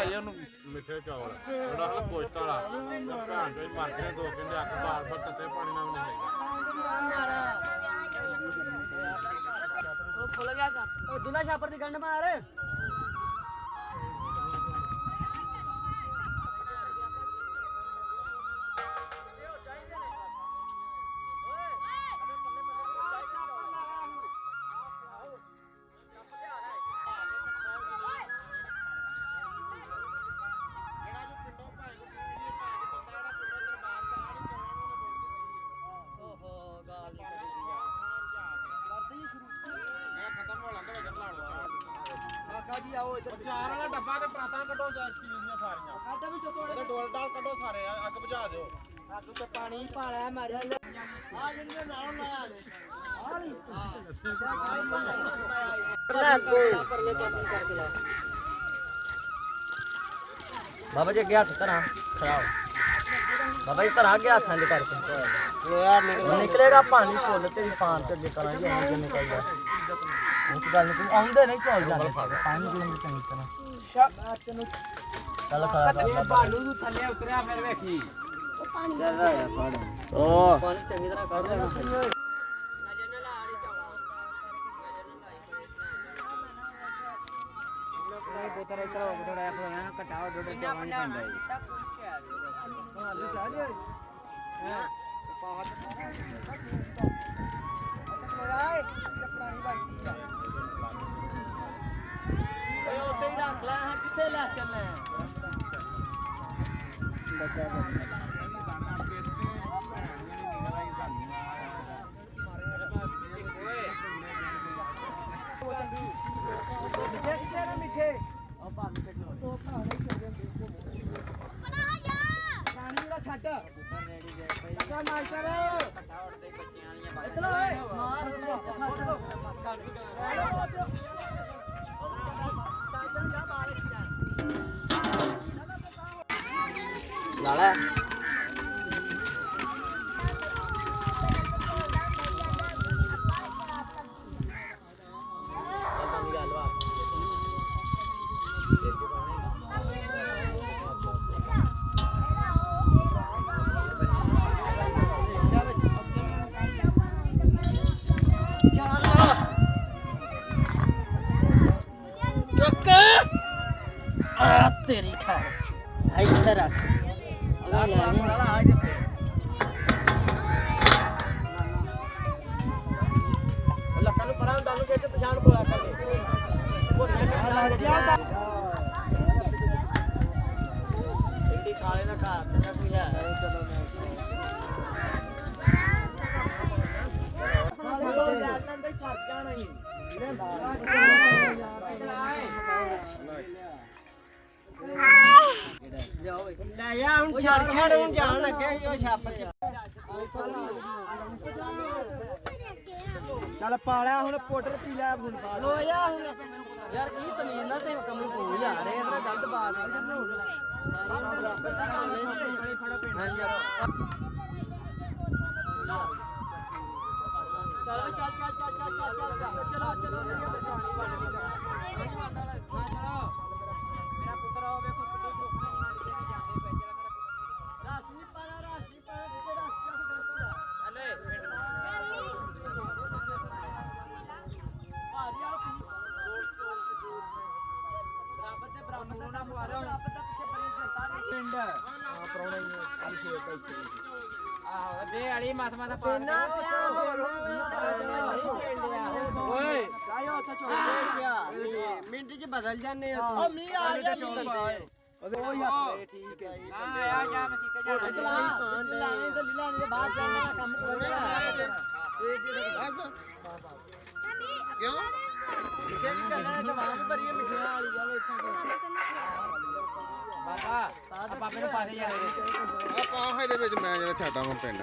ਚੜਾਈ ਉਹਨੂੰ ਮਿੱਠੇ ਚੌਲ ਉਹਦਾ ਹਲ ਕੋਸ਼ਟ ਵਾਲਾ ਭੈਣ ਚੋਂ ਹੀ ਮਰ ਗਏ 2 ਕਿੰਨੇ ਅੱਖ ਬਾਲ ਪਰ ਤੱਤੇ ਪਾਣੀ ਨਾਲ ਨਹੀਂ ਉਹ ਖੁੱਲ ਗਿਆ ਛਾਪ ਉਹ ਦੁਲਾ ਛਾਪਰ ਦੀ ਗੰਢ ਮਾਰ ਜੀ ਆਓ ਇੱਧਰ ਚਾਰ ਵਾਲਾ ਡੱਬਾ ਤੇ ਪਰਾਤਾਂ ਕੱਢੋ ਚੀਜ਼ ਦੀਆਂ ਸਾਰੀਆਂ ਕੱਢ ਵੀ ਚੋਟੋ ਇਹਦੇ ਡੋਲ ਡਾਲ ਕੱਢੋ ਸਾਰੇ ਅੱਗ ਬੁਝਾ ਦਿਓ ਅੱਗ ਤੇ ਪਾਣੀ ਪਾਲਿਆ ਮਾਰਿਆ ਆ ਜਿਹੜੀਆਂ ਨਾਲ ਲਾਇਆ ਜੇ ਆ ਨਹੀਂ ਬਾਬਾ ਜੀ ਅੱਗੇ ਹੱਥ ਧਰਾਂ ਖਰਾਬ ਬਾਬਾ ਜੀ ਧਰਾਂ ਅੱਗੇ ਹੱਥਾਂ ਦੇ ਕਰਕੇ ਨਿਕਲੇਗਾ ਪਾਣੀ ਫੁੱਲ ਤੇਰੀ ਪਾਨ ਤੇ ਜੇ ਕਰਾਂਗੇ ਐਂ ਨਿਕਲਦਾ ਉਹ ਗੱਲ ਨਹੀਂ ਆਉਂਦੇ ਨਹੀਂ ਚੌਲ ਜਾਂਦੇ ਪਾਣੀ ਪੀਣ ਚੰਗੀ ਤਰ੍ਹਾਂ ਚੱਲ ਖੜਾ ਕਰ ਭਾਲੂ ਨੂੰ ਥੱਲੇ ਉਤਰਿਆ ਫਿਰ ਵੇਖੀ ਉਹ ਪਾਣੀ ਫੜ ਓ ਪਾਣੀ ਚੰਗੀ ਤਰ੍ਹਾਂ ਕੱਢ ਲੈਣਾ ਨਜ਼ਰ ਨਾ ਲਾ ਆੜੀ ਚੌੜਾ ਨਜ਼ਰ ਨਾ ਲਾਈ ਬੋਤਲ ਇਤਰਾ ਥੋੜਾ ਜਿਹਾ ਹੋਇਆ ਘਟਾਓ ਡੋਡੇ ਤੇ ਪਾਣੀ ਪੈਂਦਾ ਹੈ ਸਭ ਕੁਝ ਆ ਹਾਂ ਜੀ ਚਾਹ ਜੀ ਹਾਂ ਪਾਹਤ ਓਏ ਪਾਣੀ ਬਾਕੀ ਆ ਓਏ ਉੱਤੇ ਹੀ ਰੱਖ ਲੈ ਹਾਂ ਕਿੱਥੇ ਲੈ ਚੱਲੇ ਬੱਚਾ ਮਿੱਠੇ ਆ ਪਾਣੀ ਤੇ ਉਹ ਪਾਣੀ ਪਾਣੀ ਜਿਹੜਾ ਛੱਡ ਰੈਡੀ ਗਏ ਭਾਈ ਕਾ ਮਾਸਟਰ ਫਟਾਫਟ ਦੇ ਬੱਚਿਆਂ ਵਾਲੀਆਂ ਬਾਤਾਂ ਇਤਲਾ ਮਾਰ ਲਾਲਾ तेरी खैर इधर रख ਲੱਕਾਂ ਨੂੰ ਪਰਾਂ ਡਾਲੂ ਕੇ ਤੇ ਪਛਾਣ ਬੋਲਾ ਕਰਦੇ ਇੰਡੀ ਖਾਲੇ ਦਾ ਘਰ ਤੇ ਕੋਈ ਹੈ ਚਲੋ ਮੈਂ ਦੇ ਸਰ ਜਾਣਾ ਹੀ ਲੈ ਆ ਹੁਣ ਛੜ ਛੜ ਹੁਣ ਜਾਣ ਲੱਗੇ ਉਹ ਛਾਪਰ ਚੱਲ ਪਾਲਿਆ ਹੁਣ ਪਾਊਡਰ ਪੀ ਲੈ ਹੁਣ ਪਾ ਲੋ ਜਾ ਹੁਣ ਯਾਰ ਕੀ ਤਮੀਜ਼ ਨਾਲ ਤੇ ਕਮਰ ਕੋ ਯਾਰ ਇਹਦਾ ਗਲਤ ਬਾਤ ਹੈ ਹਾਂਜੀ ਚਲੋ ਚੱਲ ਚਲੋ ਚਲੋ ਮੇਰੀ ਬਚਾਣੀ ਬਣ ਗਈ ਪਾਣੀ ਵਾਟਾ ਹਾਂ ਚਲੋ ਮੇਰਾ ਪੁੱਤਰ ਆਓ ਵੇਖੋ ਕਿੱਥੇ ਧੋਖਾ ਨਹੀਂ ਮਾਰਦੇ ਨੇ ਜਾਂਦੇ ਪੈ ਮੇਰਾ ਪੁੱਤਰ ਰਾਸ਼ੀ ਪਾਣਾ ਜਿੱਥੇ ਰਾਸ਼ੀ ਕਰਦਾ ਹਲੇ ਭਾਜੀ ਆ ਬਰਾਬਰ ਤੇ ਬਰਾਬਰ ਨਾ ਮਾਰੋ ਬਰਾਬਰ ਦਾ ਪਿੱਛੇ ਬੜੀ ਜਲਦਾ ਨਹੀਂ ਪਿੰਡ ਆ ਪਰੌਣਾ ਹੀ ਆ ਸ਼ੇਰ ਦਾ ਇੱਥੇ ਆਹੋ ਦੇ ਅੜੀ ਮਾਥਾ ਦਾ ਪਾਣਾ ਓਏ ਕਾਇਓ ਉੱਥੇ ਚੋਲੇ ਸਿਆ ਮਿੰਟ ਚ ਬਦਲ ਜਾਂਦੇ ਆ ਉਹ ਮੀਂਹ ਆ ਗਿਆ ਉਹ ਯਾਰ ਠੀਕ ਹੈ ਹਾਂ ਆ ਜਾ ਮਸੀਤੇ ਜਾਣਾ ਲਾਣੇ ਤੇ ਲੀਲਾਣੇ ਦੇ ਬਾਹਰ ਜਾਣਾ ਕੰਮ ਕਰਨਾ ਕਿਉਂ ਕਿਹੜੀ ਕਰਨਾ ਹੈ ਜਵਾਨ ਭਰੀਏ ਮਿੱਠੀਆਂ ਵਾਲੀ ਜਾਵੇ ਇੱਥੋਂ ਬਾਬਾ ਬਾਬੇ ਨੂੰ ਪਾ ਦੇ ਯਾਰ ਆ ਪਾ ਇਹਦੇ ਵਿੱਚ ਮੈਂ ਜਿਹੜਾ ਛੱਡਾਂ ਪਿੰਡ